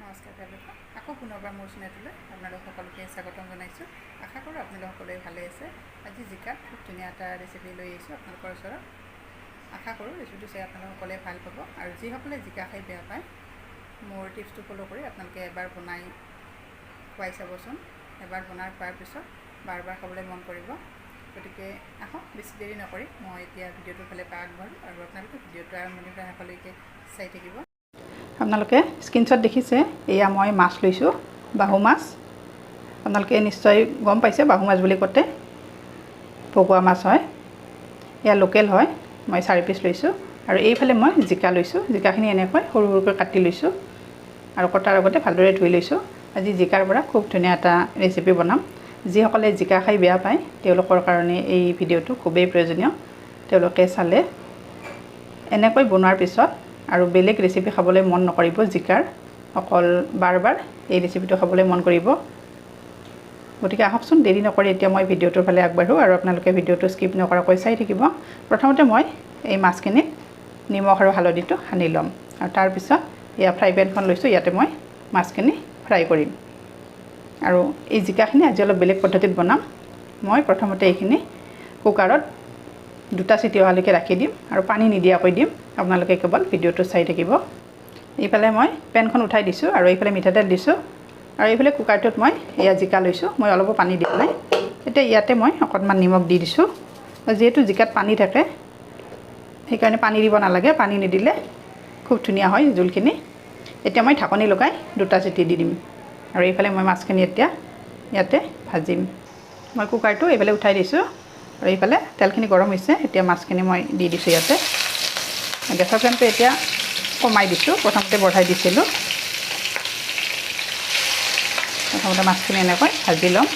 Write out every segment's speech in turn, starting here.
নমস্কাৰ বাইদেউ, আকৌ পুনৰবাৰ মোৰ চেনেলটোলৈ আপোনালোক সকলোকে স্বাগতম জনাইছোঁ। আশা কৰোঁ আপোনালোক সকলোৱে ভালে আছে। আজি জিকাৰ খুব ধুনীয়া এটা ৰেচিপি লৈ আহিছোঁ আপোনালোকৰ ওচৰত। আশা কৰোঁ ৰেচিপিটো চাই আপোনালোক সকলোৱে ভাল পাব, আৰু যিসকলে জিকা খাই বেয়া পায় মোৰ টিপছটো ফ'ল' কৰি আপোনালোকে এবাৰ বনাই খুৱাই চাবচোন। এবাৰ বনাই খোৱাৰ পিছত বাৰ বাৰ খাবলৈ মন কৰিব। গতিকে আহক বেছি দেৰি নকৰি মই এতিয়া ভিডিঅ'টোৰ ফালে আগবাঢ়োঁ, আৰু আপোনালোকে ভিডিঅ'টো আৰম্ভণিৰ পৰা শেষলৈকে চাই থাকিব। আপোনালোকে স্ক্ৰীনশ্বট দেখিছে, এয়া মই মাছ লৈছোঁ, বাহু মাছ। আপোনালোকে নিশ্চয় গম পাইছে বাহু মাছ বুলি কওঁতে ভকুৱা মাছ হয়। এয়া লোকেল হয়। মই 4 পিচ লৈছোঁ, আৰু এইফালে মই জিকা লৈছোঁ। জিকাখিনি এনেকৈ সৰু সৰুকৈ কাটি লৈছোঁ, আৰু কটাৰ আগতে ভালদৰে ধুই লৈছোঁ। আজি জিকাৰ পৰা খুব ধুনীয়া এটা ৰেচিপি বনাম। যিসকলে জিকা খাই বেয়া পায় তেওঁলোকৰ কাৰণে এই ভিডিঅ'টো খুবেই প্ৰয়োজনীয়। তেওঁলোকে চালে এনেকৈ বনোৱাৰ পিছত আৰু বেলেগ ৰেচিপি খাবলৈ মন নকৰিব। জিকাৰ অকল বাৰ বাৰ এই ৰেচিপিটো খাবলৈ মন কৰিব। গতিকে আহকচোন দেৰি নকৰি এতিয়া মই ভিডিঅ'টোৰ ফালে আগবাঢ়োঁ, আৰু আপোনালোকে ভিডিঅ'টো স্কিপ নকৰাকৈ চাই থাকিব। প্ৰথমতে মই এই মাছখিনিত নিমখ আৰু হালধিটো সানি ল'ম, আৰু তাৰপিছত এয়া ফ্ৰাই পেনখন লৈছোঁ, ইয়াতে মই মাছখিনি ফ্ৰাই কৰিম। আৰু এই জিকাখিনি আজি অলপ বেলেগ পদ্ধতিত বনাম। মই প্ৰথমতে এইখিনি কুকাৰত 2টা চিটি অহালৈকে ৰাখি দিম, আৰু পানী নিদিয়াকৈ দিম। আপোনালোকে কেৱল ভিডিঅ'টো চাই থাকিব। এইফালে মই পেনখন উঠাই দিছোঁ, আৰু এইফালে মিঠাতেল দিছোঁ, আৰু এইফালে কুকাৰটোত মই এয়া জিকা লৈছোঁ। মই অলপো পানী দিয়া নাই। এতিয়া ইয়াতে মই অকণমান নিমখ দি দিছোঁ। যিহেতু জিকাত পানী থাকে সেইকাৰণে পানী দিব নালাগে। পানী নিদিলে খুব ধুনীয়া হয় জোলখিনি। এতিয়া মই ঢাকনি লগাই 2টা চিটি দি দিম, আৰু এইফালে মই মাছখিনি এতিয়া ইয়াতে ভাজিম। মই কুকাৰটো এইফালে উঠাই দিছোঁ, আৰু এইফালে তেলখিনি গৰম হৈছে। এতিয়া মাছখিনি মই দি দিছোঁ ইয়াতে। গেছৰ ফ্লেমটো এতিয়া কমাই দিছোঁ, প্ৰথমতে বঢ়াই দিছিলোঁ। প্ৰথমতে মাছখিনি এনেকৈ ভাজি ল'ম।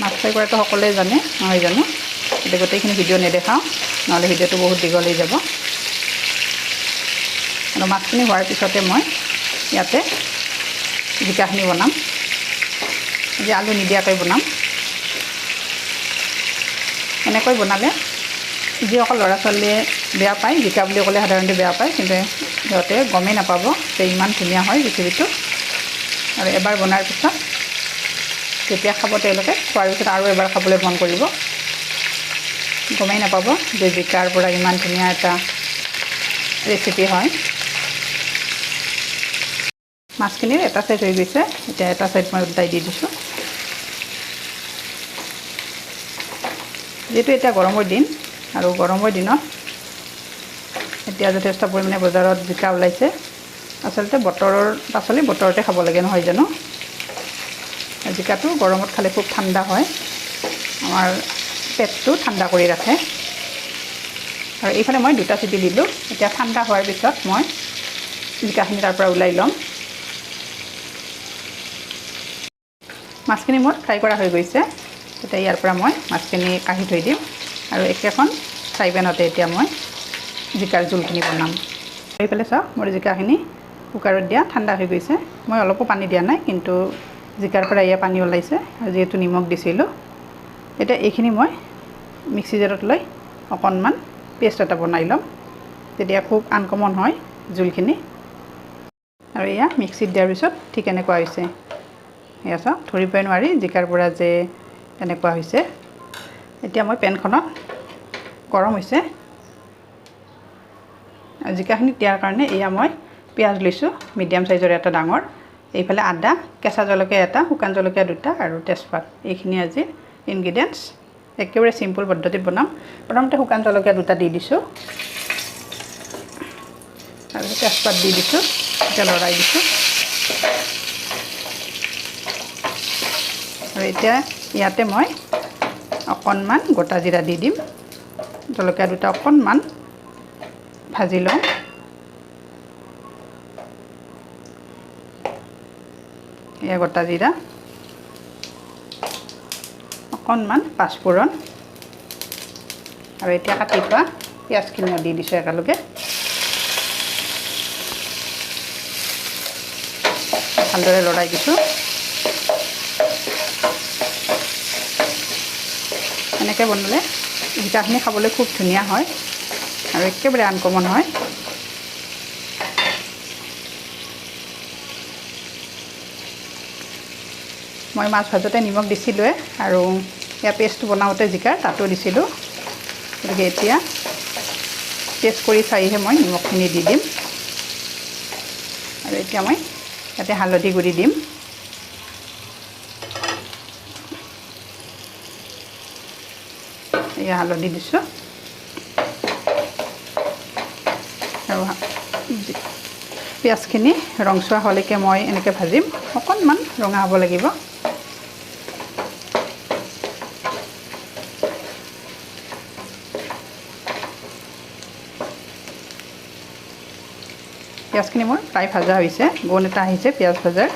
মাছ ফ্ৰাই কৰাটো সকলোৱে জানে, নহয় জানো? এতিয়া গোটেইখিনি ভিডিঅ' নেদেখাওঁ, নহ'লে ভিডিঅ'টো বহুত দীঘল হৈ যাব। আৰু মাছখিনি হোৱাৰ পিছতে মই ইয়াতে জিকাখিনি বনাম। আজি আলু নিদিয়াকৈ বনাম। এনেকৈ বনালে যিসকল ল'ৰা ছোৱালীয়ে বেয়া পায়, জিকা বুলি ক'লে সাধাৰণতে বেয়া পায়, কিন্তু সিহঁতে গমেই নাপাব যে ইমান ধুনীয়া হয় ৰেচিপিটো। আৰু এবাৰ বনাৰ পিছত যেতিয়া খাব তেওঁলোকে, খোৱাৰ পিছত আৰু এবাৰ খাবলৈ মন কৰিব। গমেই নাপাব যে জিকাৰ পৰা ইমান ধুনীয়া এটা ৰেচিপি হয়। মাছখিনিৰ এটা ছাইড হৈ গৈছে, এতিয়া এটা ছাইড মই উল্টাই দি দিছোঁ। যিহেতু এতিয়া গৰমৰ দিন, আৰু গৰমৰ দিনত এতিয়া যথেষ্ট পৰিমাণে বজাৰত জিকা ওলাইছে। আচলতে বতৰৰ পাচলি বতৰতে খাব লাগে, নহয় জানো? জিকাটো গৰমত খালে খুব ঠাণ্ডা হয়, আমাৰ পেটটো ঠাণ্ডা কৰি ৰাখে। আৰু এইফালে মই 2টা চিটি দিলোঁ। এতিয়া ঠাণ্ডা হোৱাৰ পিছত মই জিকাখিনি তাৰ পৰা ওলাই ল'ম। মাছখিনি মোৰ ফ্ৰাই কৰা হৈ গৈছে। এতিয়া ইয়াৰ পৰা মই মাছখিনি কাঢ়ি থৈ দিম, আৰু একেখন ফ্ৰাই পেনতে এতিয়া মই জিকাৰ জোলখিনি বনাম। এইফালে চাওক, মোৰ জিকাখিনি কুকাৰত দিয়া ঠাণ্ডা হৈ গৈছে। মই অলপো পানী দিয়া নাই, কিন্তু জিকাৰ পৰা এয়া পানী ওলাইছে, আৰু যিহেতু নিমখ দিছিলোঁ। এতিয়া এইখিনি মই মিক্সি জাৰত লৈ অকণমান পেষ্ট এটা বনাই ল'ম, তেতিয়া খুব আনকমন হয় জোলখিনি। আৰু এয়া মিক্সিত দিয়াৰ পিছত ঠিক এনেকুৱা হৈছে। এয়া চাওক, ধৰিবই নোৱাৰি জিকাৰ পৰা যে এনেকুৱা হৈছে। এতিয়া মই পেনখনত গৰম হৈছে। জিকাখিনি দিয়াৰ কাৰণে এয়া মই পিঁয়াজ লৈছোঁ, মিডিয়াম চাইজৰ এটা ডাঙৰ। এইফালে আদা, কেঁচা জলকীয়া এটা, শুকান জলকীয়া 2টা, আৰু তেজপাত। এইখিনি আজিৰ ইনগ্ৰিডিয়েণ্টছ। একেবাৰে চিম্পুল পদ্ধতিত বনাম। প্ৰথমতে শুকান জলকীয়া 2টা দি দিছোঁ, আৰু তেজপাত দি দিছোঁ। এতিয়া লৰাই দিছোঁ। আৰু এতিয়া ইয়াতে মই অকণমান গোটা জিৰা দি দিম। জলকীয়া 2টা অকণমান ভাজি লওঁ। এয়া গোটা জিৰা, অকণমান পাঁচফোৰণ, আৰু এতিয়া কাটি থোৱা পিঁয়াজখিনিও দি দিছোঁ একেলগে। ভালদৰে লৰাই দিছোঁ। এনেকৈ বনালে জিকাখিনি খাবলৈ খুব ধুনীয়া হয়। আৰু একেবাৰে আনকমন হয়। মই মাছ ভাজোঁতে নিমখ দিছিলোঁৱে আৰু ইয়াৰ পেষ্টটো বনাওঁতে জিকাৰ তাতো দিছিলোঁ। গতিকে এতিয়া টেষ্ট কৰি চাইহে মই নিমখখিনি দি দিম। আৰু এতিয়া মই ইয়াতে হালধি গুড়ি দিম। এয়া হালধি দিছোঁ আৰু পিঁয়াজখিনি ৰংচোৱা হ'লেকৈ মই এনেকৈ ভাজিম। অকণমান ৰঙা হ'ব লাগিব। পিঁয়াজখিনি মোৰ প্ৰায় ভাজা হৈছে, গোন্ধ এটা আহিছে পিঁয়াজ ভাজাৰ।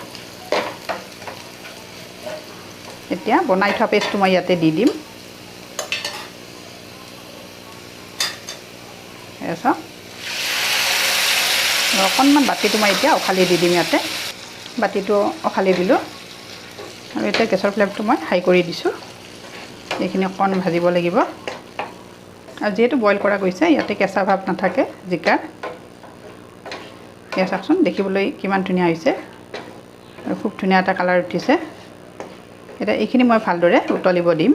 এতিয়া বনাই থোৱা পেষ্টটো মই ইয়াতে দি দিম। চাওক, অকণমান বাতিটো মই এতিয়া উখালি দি দিম ইয়াতে। বাতিটো উখালি দিলোঁ আৰু এতিয়া গেছৰ ফ্লেমটো মই হাই কৰি দিছোঁ। এইখিনি অকণমান ভাজিব লাগিব। আৰু যিহেতু বইল কৰা গৈছে, ইয়াতে কেঁচা ভাৱ নাথাকে জিকাৰ। এয়া চাওকচোন, দেখিবলৈ কিমান ধুনীয়া হৈছে আৰু খুব ধুনীয়া এটা কালাৰ উঠিছে। এতিয়া এইখিনি মই ভালদৰে উতলিব দিম।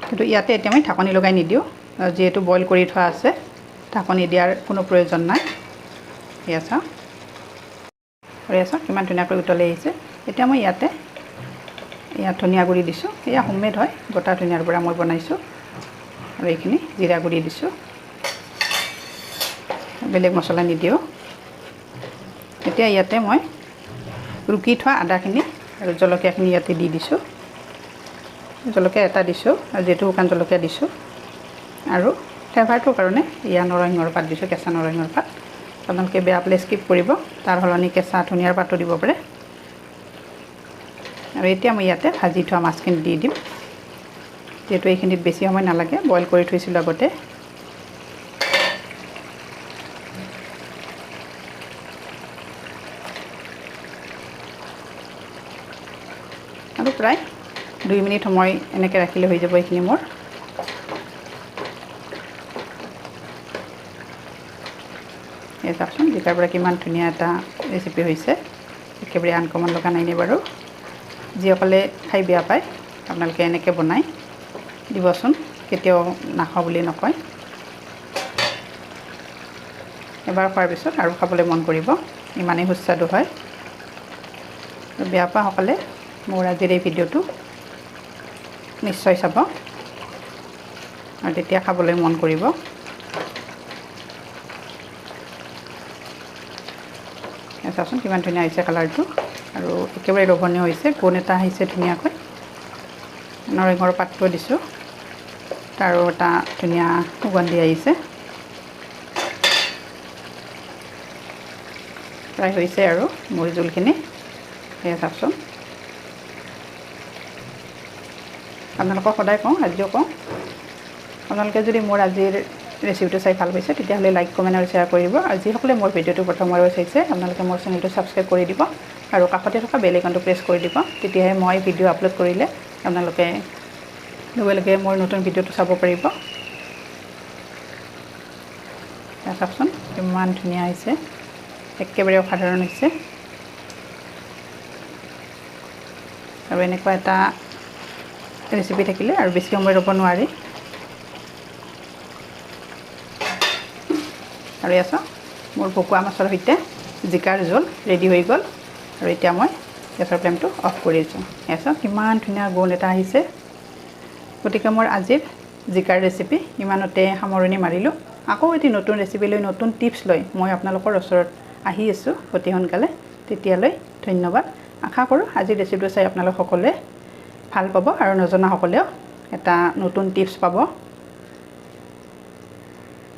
কিন্তু ইয়াতে এতিয়া মই ঢাকনি লগাই নিদিওঁ, যিহেতু বইল কৰি থোৱা আছে, ঢাকনি দিয়াৰ কোনো প্ৰয়োজন নাই। এয়া চাওক, আৰু এয়া চাওক কিমান ধুনীয়াকৈ উতলি আহিছে। এতিয়া মই ইয়াত ধনিয়া গুড়ি দিছোঁ। এয়া হোমমেড হয়, গোটা ধনিয়াৰ পৰা মই বনাইছোঁ। আৰু এইখিনি জিৰা গুড়ি দিছোঁ, বেলেগ মছলা নিদিওঁ। এতিয়া ইয়াতে মই ৰুকি থোৱা আদাখিনি আৰু জলকীয়াখিনি ইয়াতে দি দিছোঁ। জলকীয়া এটা দিছোঁ, আৰু যিহেতু শুকান জলকীয়া দিছোঁ। আৰু ফ্লেভাৰটোৰ কাৰণে এয়া নৰসিংহৰ পাত দিছোঁ, কেঁচা নৰসিংহৰ পাত। আপোনালোকে বেয়া পালে স্কিপ কৰিব, তাৰ সলনি কেঁচা ধনিয়াৰ পাতো দিব পাৰে। আৰু এতিয়া মই ইয়াতে ভাজি থোৱা মাছখিনি দি দিম। যিহেতু এইখিনিত বেছি সময় নালাগে, বইল কৰি থৈছিলোঁ আগতে। আৰু প্ৰায় 2 মিনিট সময় এনেকৈ ৰাখিলে হৈ যাব এইখিনি মোৰ। এই চাওকচোন, জিকাৰ পৰা কিমান ধুনীয়া এটা ৰেচিপি হৈছে। একেবাৰে আনকমন লগা নাইনে বাৰু? যিসকলে খাই বেয়া পায়, আপোনালোকে এনেকৈ বনাই দিবচোন, কেতিয়াও নাখাওঁ বুলি নকয়। এবাৰ খোৱাৰ পিছত আৰু খাবলৈ মন কৰিব, ইমানেই সুস্বাদু হয়। বেয়া পোৱাসকলে মোৰ আজিৰ এই ভিডিঅ'টো নিশ্চয় চাব, আৰু তেতিয়া খাবলৈ মন কৰিব। চাওকচোন কিমান ধুনীয়া হৈছে কালাৰটো, আৰু একেবাৰে লোভনীয় হৈছে। গোন্ধ এটা আহিছে ধুনীয়াকৈ। নৰসিংহৰ পাতটো দিছোঁ, তাৰো এটা ধুনীয়া সুগন্ধি আহিছে। প্ৰায় হৈছে আৰু মোৰ জোলখিনি। সেয়া চাওকচোন, আপোনালোকক সদায় কওঁ, আজিও কওঁ, আপোনালোকে যদি মোৰ আজিৰ ৰেচিপিটো চাই ভাল পাইছে, তেতিয়াহ'লে লাইক, কমেণ্ট আৰু শ্বেয়াৰ কৰিব। আৰু যিসকলে মোৰ ভিডিঅ'টো প্ৰথমবাৰ চাইছে, আপোনালোকে মোৰ চেনেলটো ছাবস্ক্ৰাইব কৰি দিব, আৰু কাষতে থকা বেল আইকনটো প্ৰেছ কৰি দিব। তেতিয়াহে মই ভিডিঅ' আপলোড কৰিলে আপোনালোকে লগে লগে মোৰ নতুন ভিডিঅ'টো চাব পাৰিব। চাওকচোন কিমান ধুনীয়া হৈছে, একেবাৰে অসাধাৰণ হৈছে। আৰু এনেকুৱা এটা ৰেচিপি থাকিলে আৰু বেছি সময় ৰ'ব নোৱাৰি। আৰু এয়া চাওক, মোৰ ভকুৱা মাছৰ সৈতে জিকাৰ জোল ৰেডি হৈ গ'ল। আৰু এতিয়া মই গেছৰ ফ্লেমটো অফ কৰি দিছোঁ। এয়া চাওক কিমান ধুনীয়া গোন্ধ এটা আহিছে। গতিকে মোৰ আজিৰ জিকাৰ ৰেচিপি ইমানতে সামৰণি মাৰিলোঁ। আকৌ এটি নতুন ৰেচিপি লৈ, নতুন টিপছ লৈ মই আপোনালোকৰ ওচৰত আহি আছোঁ অতি সোনকালে। তেতিয়ালৈ ধন্যবাদ। আশা কৰোঁ আজিৰ ৰেচিপিটো চাই আপোনালোক সকলোৱে ভাল পাব, আৰু নজনাসকলেও এটা নতুন টিপছ পাব।